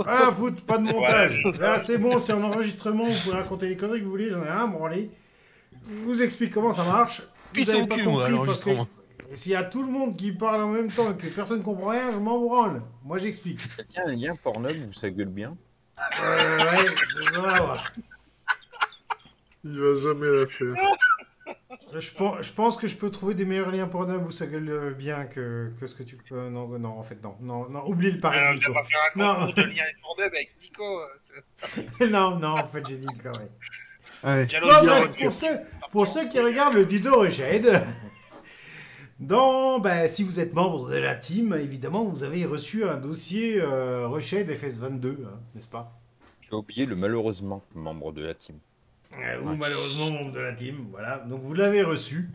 Ah, foot, pas de Voilà, montage. Là, c'est bon, c'est en enregistrement. Vous pouvez raconter les conneries que vous voulez. J'en ai rien à branler. Je vous explique comment ça marche. Vous pisse avez au pas cul, moi, à compris parce que l'enregistrement. s'il y a tout le monde qui parle en même temps et que personne comprend rien, je m'en branle. Moi, j'explique. Tiens, un lien Pornhub où ça gueule bien. Ouais, on va voir. Il va jamais la faire. Je pense que je peux trouver des meilleurs liens Pornhub où ça gueule bien que ce que tu... non, non, en fait, non. Non, non, oublie le pari de Tu Nico. vas pas faire un Non, concours de liens Pornhub avec Nico. non, non, en fait, j'ai dit une connerie. Allez. Diallo Bon, dit bref, rupture. pour ceux qui regardent le tuto Reched, si vous êtes membre de la team, évidemment, vous avez reçu un dossier Reched FS22, hein, n'est-ce pas? J'ai oublié le malheureusement membre de la team. Ou malheureusement membre de la team, voilà. Donc vous l'avez reçu.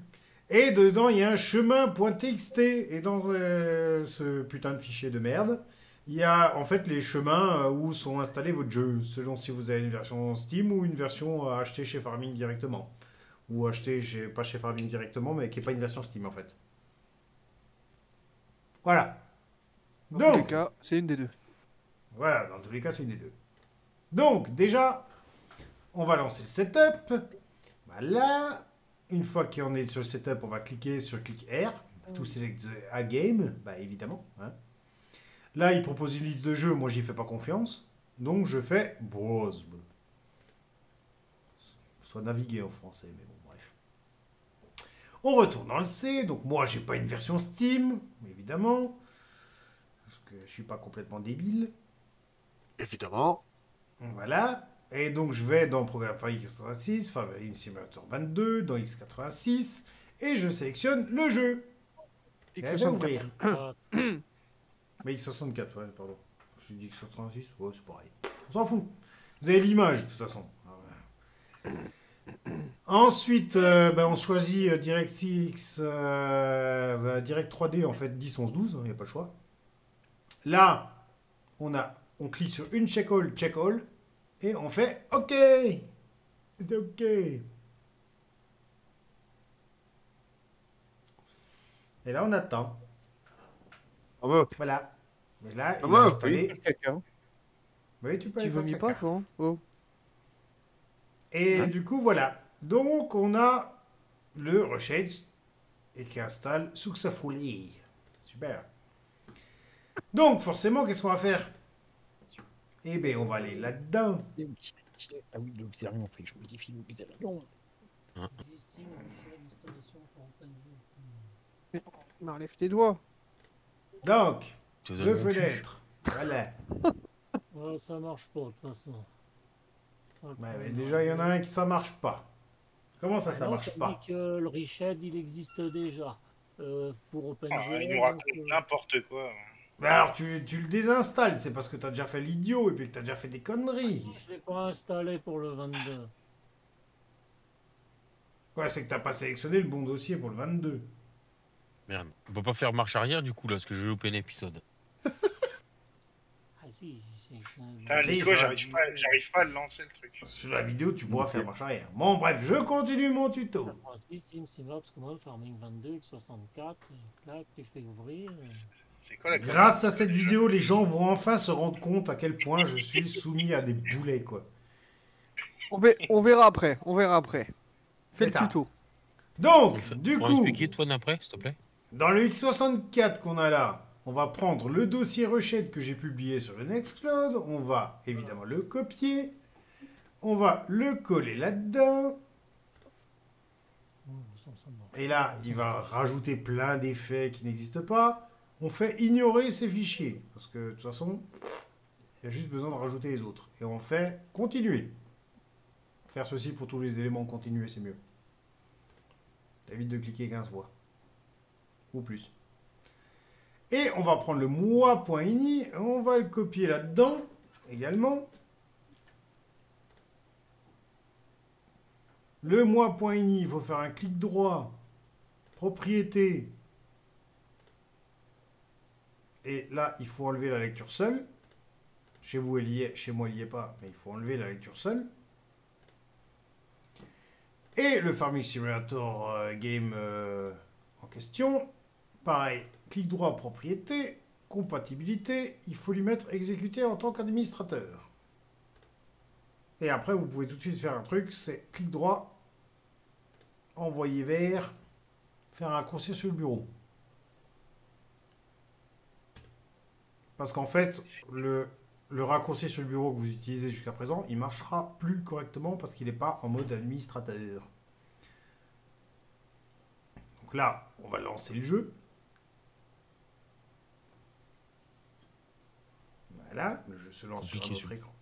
Et dedans, il y a un chemin.txt. Et dans ce putain de fichier de merde, il y a en fait les chemins où sont installés votre jeu, selon si vous avez une version Steam ou une version achetée chez Farming directement. Ou achetée pas chez Farming directement, mais qui n'est pas une version Steam en fait. Voilà. Dans tous les Donc, cas, c'est une des deux. voilà, dans tous les cas, c'est une des deux. Donc, déjà, on va lancer le setup. Voilà. Une fois qu'on est sur le setup, on va cliquer sur clic R. Tout select a game, bah évidemment. Hein. Là, il propose une liste de jeux. Moi, j'y fais pas confiance. Donc, je fais browse. Soit naviguer en français, mais bon, bref. On retourne dans le C. Donc, moi, j'ai pas une version Steam, évidemment. Parce que je suis pas complètement débile. Évidemment. Voilà. Et donc, je vais dans Programme Farming x86, Farming Simulator 22, dans x86, et je sélectionne le jeu. Et elle va ouvrir. Mais x64, ouais, pardon. J'ai dit x86, ouais, c'est pareil. On s'en fout. Vous avez l'image, de toute façon. Ensuite, on choisit DirectX, Direct 3D, en fait, 10, 11, 12, il n'y a pas le choix. Là, on clique sur une check all, et on fait OK. C'est OK. Et là, on attend. Ah bah. Voilà. Mais là, Ah il bah, va oui, installer. Caca. Oui, tu peux Tu aller faire vomis caca. pas, toi hein? Oh. Et Hein? du coup, voilà. Donc, on a le Reshade et qui installe successfully. Super. Donc, forcément, qu'est-ce qu'on va faire? Eh bien, on va aller là-dedans. Ah oui, le Xerion, fait que je modifie le Xerion. Mais enlève tes doigts. Donc, Tu donnes deux mon cul. fenêtres. Voilà. Ouais, ça marche pas, de toute façon. Ouais, mais déjà, il y en a un qui ça marche pas. Comment ça, ça Non, marche t'as pas? dit que le Riched, il existe déjà. Pour OpenGL. Il nous raconte n'importe quoi. Mais alors, tu le désinstalles. C'est parce que t'as déjà fait l'idiot et puis que t'as déjà fait des conneries. Je l'ai pas installé pour le 22. Ouais, c'est que t'as pas sélectionné le bon dossier pour le 22. Merde. On peut pas faire marche arrière du coup là, parce que je vais louper l'épisode. Ah si, Putain, Si, Nico, ça- j'arrive pas à lancer le truc. Sur la vidéo, tu pourras faire marche arrière. Bon, bref, je continue mon tuto. Steam, Synops, Command, Farming 22, X64, et clac, tu fais ouvrir. C'est quoi la Grâce à cette vidéo, les gens vont enfin se rendre compte à quel point je suis soumis à des boulets, quoi. On verra après, on verra après. Fais le C'est ça. tuto. Donc, On du va coup, expliquer toi d'après, s'il te plaît. dans le x64 qu'on a là, on va prendre le dossier Reched que j'ai publié sur le Nextcloud, on va évidemment le copier, on va le coller là-dedans, et là, il va rajouter plein d'effets qui n'existent pas. On fait ignorer ces fichiers, parce que de toute façon, il y a juste besoin de rajouter les autres. Et on fait continuer. Faire ceci pour tous les éléments continuer, c'est mieux. Ça évite de cliquer 15 fois. Ou plus. Et on va prendre le moi.ini, on va le copier là-dedans, également. Le moi.ini, il faut faire un clic droit, propriété. Et là, il faut enlever la lecture seule. Chez vous, elle y est, chez moi, il n'y est pas, mais il faut enlever la lecture seule. Et le Farming Simulator game en question, pareil, clic droit, propriété, compatibilité, il faut lui mettre exécuter en tant qu'administrateur. Et après, vous pouvez tout de suite faire un truc, c'est clic droit, envoyer vers, faire un raccourci sur le bureau. Parce qu'en fait, le raccourci sur le bureau que vous utilisez jusqu'à présent, il marchera plus correctement parce qu'il n'est pas en mode administrateur. Donc là, on va lancer le jeu. Voilà, le jeu se lance sur un Compliqué, autre écran.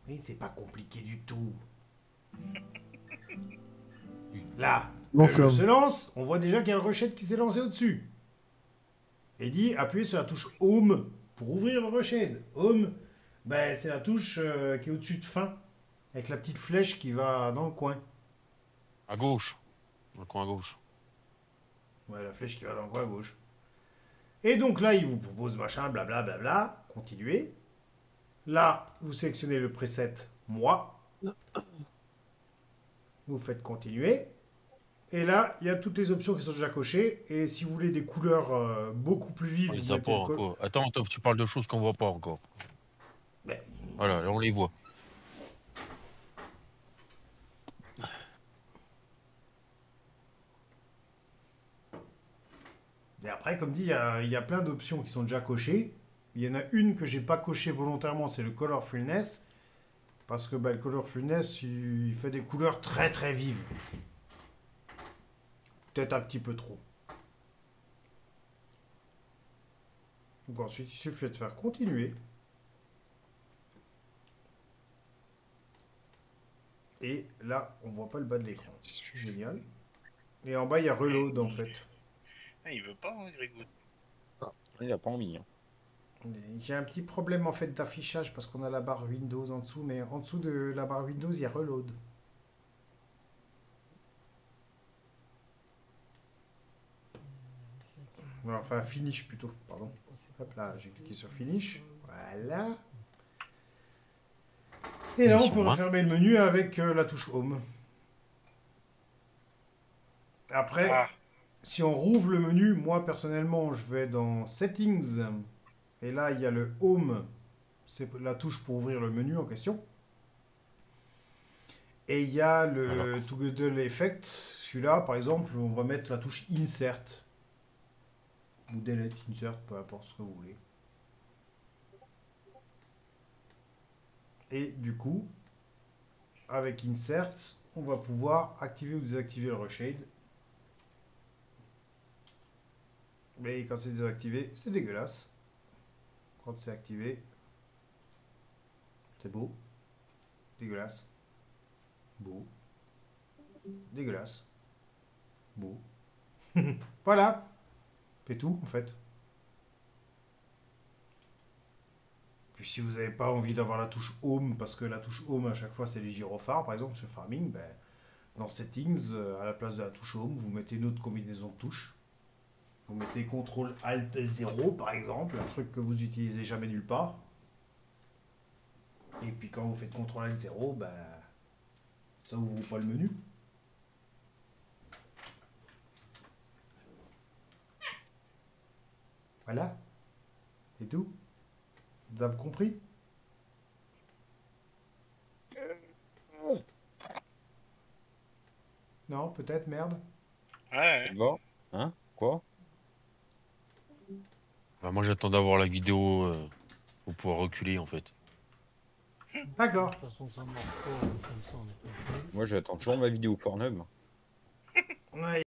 Oui, c'est pas compliqué du tout. Là, Donc, le jeu se lance, on voit déjà qu'il y a le rushhead qui s'est lancé au-dessus. Et dit, appuyez sur la touche Home pour ouvrir le rushhead. Home, ben, c'est la touche qui est au-dessus de fin, avec la petite flèche qui va dans le coin. À gauche. Dans le coin à gauche. Ouais, la flèche qui va dans le coin à gauche. Et donc là, il vous propose machin, blablabla, bla, bla, bla, continuez. Là, vous sélectionnez le preset moi. Vous faites continuer. Et là, il y a toutes les options qui sont déjà cochées. Et si vous voulez des couleurs beaucoup plus vives, On les vous a mettez pas le encore. Attends, tu parles de choses qu'on voit pas encore. Mais- Voilà, là on les voit. Et après, comme dit, il y a plein d'options qui sont déjà cochées. Il y en a une que j'ai pas cochée volontairement, c'est le colorfulness. Parce que bah, le colorfulness, il fait des couleurs très très vives. Peut-être un petit peu trop. Donc ensuite, il suffit de faire continuer. Et là, on voit pas le bas de l'écran. C'est génial. Et en bas, il y a reload en fait. Ah, il veut pas, hein, Grégou. Il a pas envie. Hein. J'ai un petit problème en fait d'affichage parce qu'on a la barre Windows en dessous, mais en dessous de la barre Windows, il y a reload. Enfin, finish plutôt, pardon. Hop là, j'ai cliqué sur finish. Voilà. Et là, on peut refermer le menu avec la touche home. Après, Ah, si on rouvre le menu, moi personnellement, je vais dans settings. Et là, il y a le home. C'est la touche pour ouvrir le menu en question. Et il y a le Toggle Effect. Celui-là, par exemple, on va mettre la touche insert. Ou delete, insert, peu importe ce que vous voulez. Et du coup, avec insert, on va pouvoir activer ou désactiver le reshade. Mais quand c'est désactivé, c'est dégueulasse. Quand c'est activé, c'est beau. Dégueulasse. Beau. Dégueulasse. Beau. Voilà. C'est tout, en fait. Puis si vous n'avez pas envie d'avoir la touche Home, parce que la touche Home, à chaque fois, c'est les gyrophares, par exemple, sur Farming, ben, dans Settings, à la place de la touche Home, vous mettez une autre combinaison de touches. Vous mettez CTRL ALT 0, par exemple, un truc que vous n'utilisez jamais nulle part. Et puis quand vous faites CTRL ALT 0, ben, ça ouvre pas le menu. Voilà. C'est tout. Vous avez compris? Non, peut-être, merde. ouais, Ça te va? Hein? Quoi? Bah, moi j'attends d'avoir la vidéo pour pouvoir reculer en fait. D'accord. De toute façon, ça marche pas comme ça, on est pas. Moi, j'attends toujours ma vidéo Pornhub. Ouais,